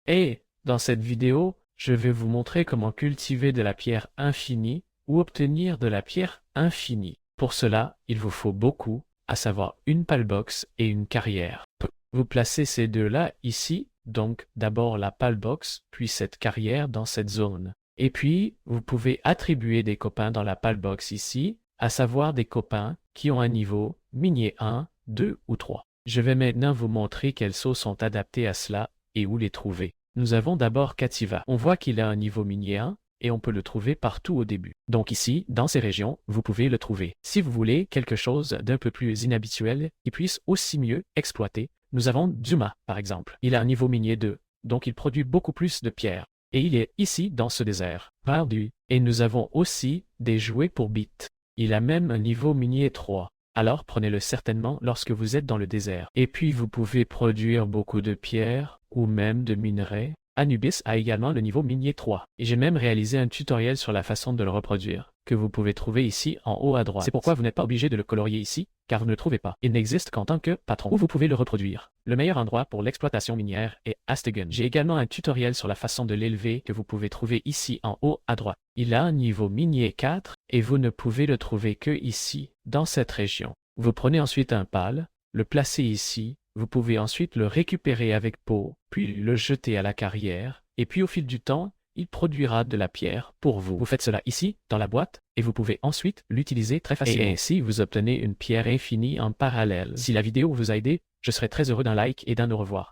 Et dans cette vidéo, je vais vous montrer comment cultiver de la pierre infinie ou obtenir de la pierre infinie. Pour cela, il vous faut beaucoup, à savoir une pallbox et une carrière. Vous placez ces deux-là ici, donc d'abord la pallbox, puis cette carrière dans cette zone. Et puis, vous pouvez attribuer des copains dans la pallbox ici, à savoir des copains qui ont un niveau minier 1, 2 ou 3. Je vais maintenant vous montrer quelles sauces sont adaptées à cela et où les trouver. Nous avons d'abord Kativa. On voit qu'il a un niveau minier 1 et on peut le trouver partout au début. Donc ici, dans ces régions, vous pouvez le trouver. Si vous voulez quelque chose d'un peu plus inhabituel qui puisse aussi mieux exploiter, nous avons Duma, par exemple. Il a un niveau minier 2, donc il produit beaucoup plus de pierres. Et il est ici dans ce désert. Perdu. Et nous avons aussi des jouets pour bits. Il a même un niveau minier 3. Alors prenez-le certainement lorsque vous êtes dans le désert. Et puis vous pouvez produire beaucoup de pierres ou même de minerais. Anubis a également le niveau minier 3. Et j'ai même réalisé un tutoriel sur la façon de le reproduire, que vous pouvez trouver ici en haut à droite. C'est pourquoi vous n'êtes pas obligé de le colorier ici, car vous ne le trouvez pas. Il n'existe qu'en tant que patron, où vous pouvez le reproduire. Le meilleur endroit pour l'exploitation minière est Astegen. J'ai également un tutoriel sur la façon de l'élever que vous pouvez trouver ici en haut à droite. Il a un niveau minier 4 et vous ne pouvez le trouver que ici, dans cette région. Vous prenez ensuite un pal, le placez ici, vous pouvez ensuite le récupérer avec peau, puis le jeter à la carrière, et puis au fil du temps, il produira de la pierre pour vous. Vous faites cela ici, dans la boîte, et vous pouvez ensuite l'utiliser très facilement. Et ainsi, vous obtenez une pierre infinie en parallèle. Si la vidéo vous a aidé, je serai très heureux d'un like et d'un au revoir.